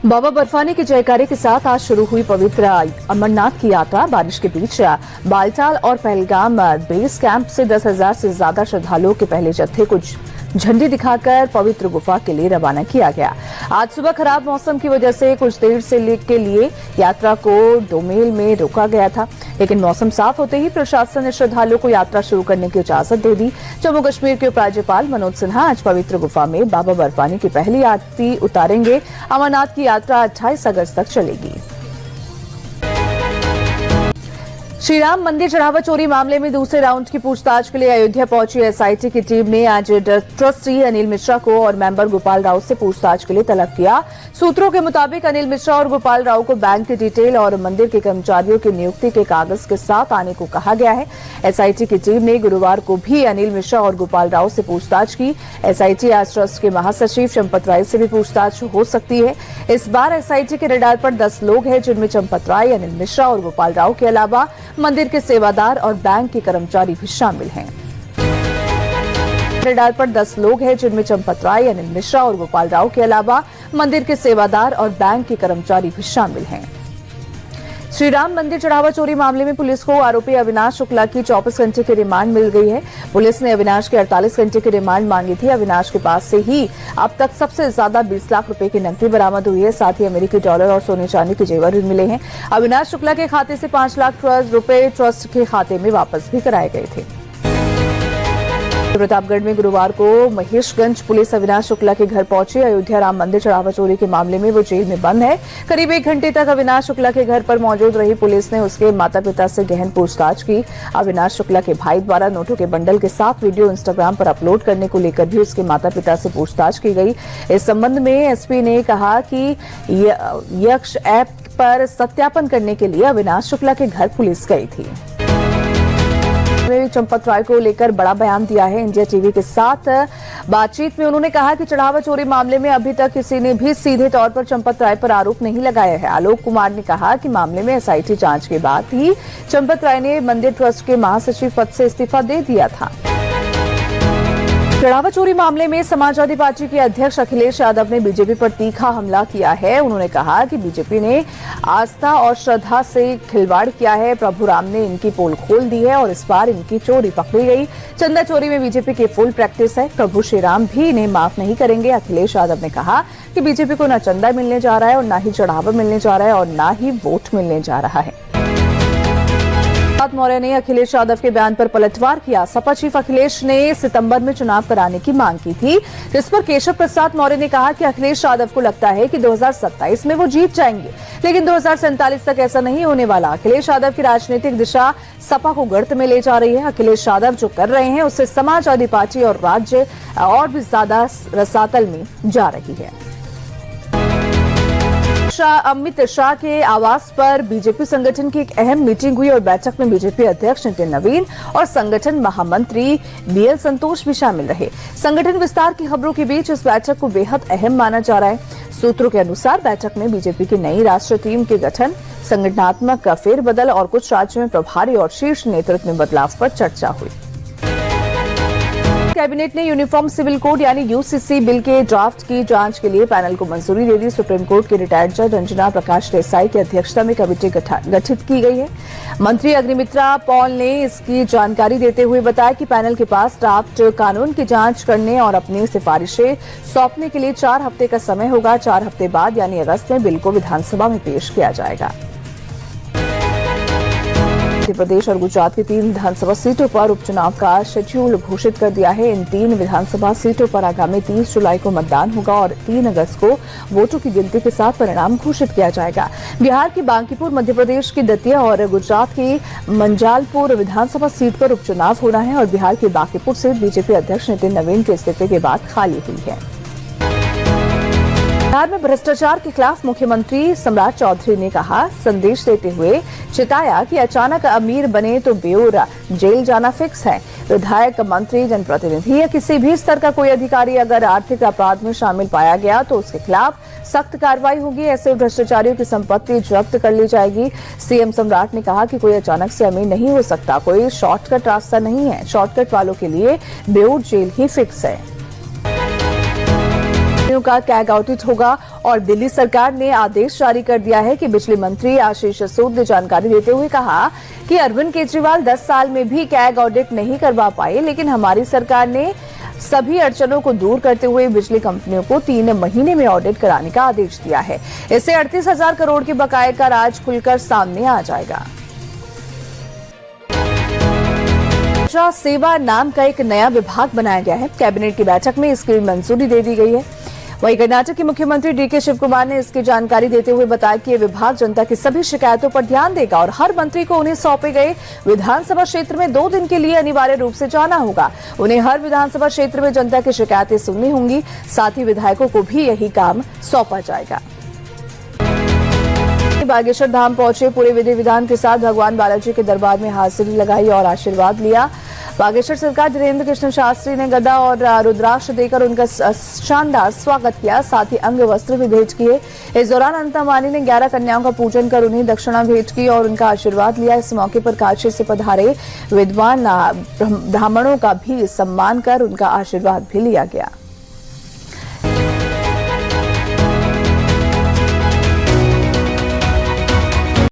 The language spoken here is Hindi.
बाबा बर्फानी के जयकारे के साथ आज शुरू हुई पवित्र अमरनाथ की यात्रा। बारिश के बीच बालटाल और पहलगाम बेस कैंप से 10,000 से ज्यादा श्रद्धालुओं के पहले जत्थे को झंडी दिखाकर पवित्र गुफा के लिए रवाना किया गया। आज सुबह खराब मौसम की वजह से कुछ देर से के लिए यात्रा को डोमेल में रोका गया था, लेकिन मौसम साफ होते ही प्रशासन ने श्रद्धालुओं को यात्रा शुरू करने की इजाजत दे दी। जम्मू कश्मीर के उपराज्यपाल मनोज सिन्हा आज पवित्र गुफा में बाबा बर्फानी की पहली आरती उतारेंगे। अमरनाथ की यात्रा 28 अगस्त तक चलेगी। श्री राम मंदिर चढ़ावा चोरी मामले में दूसरे राउंड की पूछताछ के लिए अयोध्या पहुंची एसआईटी की टीम ने आज ट्रस्टी अनिल मिश्रा को और मेंबर गोपाल राव से पूछताछ के लिए तलब किया। सूत्रों के मुताबिक अनिल मिश्रा और गोपाल राव को बैंक की डिटेल और मंदिर के कर्मचारियों की नियुक्ति के कागज के साथ आने को कहा गया है। एसआईटी की टीम ने गुरुवार को भी अनिल मिश्रा और गोपाल राव से पूछताछ की। एसआईटी आज ट्रस्ट के महासचिव चंपत राय से भी पूछताछ हो सकती है। इस बार एसआईटी के रडार पर 10 लोग हैं, जिनमें चंपत राय, अनिल मिश्रा और गोपाल राव के अलावा मंदिर के सेवादार और बैंक के कर्मचारी भी शामिल हैं। रडार पर 10 लोग हैं, जिनमें चंपत राय, अनिल मिश्रा और गोपाल राव के अलावा मंदिर के सेवादार और बैंक के कर्मचारी भी शामिल हैं। श्री राम मंदिर चढ़ावा चोरी मामले में पुलिस को आरोपी अविनाश शुक्ला की 24 घंटे की रिमांड मिल गई है। पुलिस ने अविनाश के 48 घंटे की रिमांड मांगी थी। अविनाश के पास से ही अब तक सबसे ज्यादा 20 लाख रुपए की नकदी बरामद हुई है। साथ ही अमेरिकी डॉलर और सोने चांदी के जेवर भी मिले हैं। अविनाश शुक्ला के खाते से 5 लाख रुपए ट्रस्ट के खाते में वापस भी कराए गए थे। प्रतापगढ़ में गुरुवार को महेशगंज पुलिस अविनाश शुक्ला के घर पहुंची। अयोध्या राम मंदिर चढ़ावा चोरी के मामले में वो जेल में बंद है। करीब 1 घंटे तक अविनाश शुक्ला के घर पर मौजूद रही पुलिस ने उसके माता पिता से गहन पूछताछ की। अविनाश शुक्ला के भाई द्वारा नोटों के बंडल के साथ वीडियो इंस्टाग्राम पर अपलोड करने को लेकर भी उसके माता पिता से पूछताछ की गई। इस संबंध में एसपी ने कहा कि यक्ष ऐप पर सत्यापन करने के लिए अविनाश शुक्ला के घर पुलिस गई थी। चंपत राय को लेकर बड़ा बयान दिया है। इंडिया टीवी के साथ बातचीत में उन्होंने कहा कि चढ़ावा चोरी मामले में अभी तक किसी ने भी सीधे तौर पर चंपत राय पर आरोप नहीं लगाया है। आलोक कुमार ने कहा कि मामले में एसआईटी जांच के बाद ही चंपत राय ने मंदिर ट्रस्ट के महासचिव पद से इस्तीफा दे दिया था। चढ़ावा चोरी मामले में समाजवादी पार्टी के अध्यक्ष अखिलेश यादव ने बीजेपी पर तीखा हमला किया है। उन्होंने कहा कि बीजेपी ने आस्था और श्रद्धा से खिलवाड़ किया है। प्रभु राम ने इनकी पोल खोल दी है और इस बार इनकी चोरी पकड़ी गई। चंदा चोरी में बीजेपी की फुल प्रैक्टिस है। प्रभु श्री राम भी इन्हें माफ नहीं करेंगे। अखिलेश यादव ने कहा कि बीजेपी को न चंदा मिलने जा रहा है और न ही चढ़ावा मिलने जा रहा है और न ही वोट मिलने जा रहा है। मौर्य ने अखिलेश यादव के बयान पर पलटवार किया। सपा चीफ अखिलेश ने सितंबर में चुनाव कराने की मांग की थी, जिस पर केशव प्रसाद मौर्य ने कहा कि अखिलेश यादव को लगता है कि 2027 में वो जीत जाएंगे, लेकिन 2047 तक ऐसा नहीं होने वाला। अखिलेश यादव की राजनीतिक दिशा सपा को गर्त में ले जा रही है। अखिलेश यादव जो कर रहे हैं उससे समाजवादी पार्टी और राज्य और भी ज्यादा रसातल में जा रही है। अमित शाह के आवास पर बीजेपी संगठन की एक अहम मीटिंग हुई और बैठक में बीजेपी अध्यक्ष नितिन नवीन और संगठन महामंत्री बीएल संतोष भी शामिल रहे। संगठन विस्तार की खबरों के बीच इस बैठक को बेहद अहम माना जा रहा है। सूत्रों के अनुसार बैठक में बीजेपी की नई राष्ट्रीय टीम के गठन, संगठनात्मक फेरबदल और कुछ राज्यों में प्रभारी और शीर्ष नेतृत्व में बदलाव पर चर्चा हुई। कैबिनेट ने यूनिफॉर्म सिविल कोड यानी यूसीसी बिल के ड्राफ्ट की जांच के लिए पैनल को मंजूरी दे दी। सुप्रीम कोर्ट के रिटायर्ड जज रंजना प्रकाश देसाई की अध्यक्षता में कमेटी गठित की गई है। मंत्री अग्निमित्रा पॉल ने इसकी जानकारी देते हुए बताया कि पैनल के पास ड्राफ्ट कानून की जांच करने और अपनी सिफारिशें सौंपने के लिए 4 हफ्ते का समय होगा। 4 हफ्ते बाद यानी अगस्त में बिल को विधानसभा में पेश किया जाएगा। मध्य प्रदेश और गुजरात की 3 विधानसभा सीटों पर उपचुनाव का शेड्यूल घोषित कर दिया है। इन 3 विधानसभा सीटों पर आगामी 30 जुलाई को मतदान होगा और 3 अगस्त को वोटों की गिनती के साथ परिणाम घोषित किया जाएगा। बिहार की बांकीपुर, मध्य प्रदेश की दतिया और गुजरात की मंजालपुर विधानसभा सीट पर उपचुनाव होना है और बिहार की बांकीपुर सीट बीजेपी अध्यक्ष नितिन नवीन के इस्तीफे के बाद खाली हुई है। बिहार में भ्रष्टाचार के खिलाफ मुख्यमंत्री सम्राट चौधरी ने कहा, संदेश देते हुए चिताया कि अचानक अमीर बने तो बेऊर जेल जाना फिक्स है। विधायक, मंत्री, जनप्रतिनिधि या किसी भी स्तर का कोई अधिकारी अगर आर्थिक अपराध में शामिल पाया गया तो उसके खिलाफ सख्त कार्रवाई होगी। ऐसे भ्रष्टाचारियों की संपत्ति जब्त कर ली जाएगी। सीएम सम्राट ने कहा कि कोई अचानक से अमीर नहीं हो सकता, कोई शॉर्टकट रास्ता नहीं है। शॉर्टकट वालों के लिए बेऊर जेल ही फिक्स है। कंपनियों का कैग ऑडिट होगा और दिल्ली सरकार ने आदेश जारी कर दिया है कि बिजली मंत्री आशीष सूद ने जानकारी देते हुए कहा कि अरविंद केजरीवाल 10 साल में भी कैग ऑडिट नहीं करवा पाए, लेकिन हमारी सरकार ने सभी अड़चनों को दूर करते हुए बिजली कंपनियों को 3 महीने में ऑडिट कराने का आदेश दिया है। इससे 38,000 करोड़ के बकाये का राज खुलकर सामने आ जाएगा। सेवा नाम का एक नया विभाग बनाया गया है। कैबिनेट की बैठक में इसकी मंजूरी दे दी गई है। वहीं कर्नाटक के मुख्यमंत्री डीके शिवकुमार ने इसकी जानकारी देते हुए बताया कि यह विभाग जनता की सभी शिकायतों पर ध्यान देगा और हर मंत्री को उन्हें सौंपे गए विधानसभा क्षेत्र में 2 दिन के लिए अनिवार्य रूप से जाना होगा। उन्हें हर विधानसभा क्षेत्र में जनता की शिकायतें सुननी होंगी। साथ ही विधायकों को भी यही काम सौंपा जाएगा। बागेश्वर धाम पहुंचे पूरे विधि विधान के साथ भगवान बालाजी के दरबार में हाजिरी लगाई और आशीर्वाद लिया। बागेश्वर सरकार धीरेन्द्र कृष्ण शास्त्री ने गदा और रुद्राक्ष देकर उनका शानदार स्वागत किया। साथ ही अंग वस्त्र भी भेंट किए। इस दौरान अनिता अंबानी ने 11 कन्याओं का पूजन कर उन्हें दक्षिणा भेंट की और उनका आशीर्वाद लिया। इस मौके पर काशी से पधारे विद्वान ब्राह्मणों का भी सम्मान कर उनका आशीर्वाद भी लिया गया।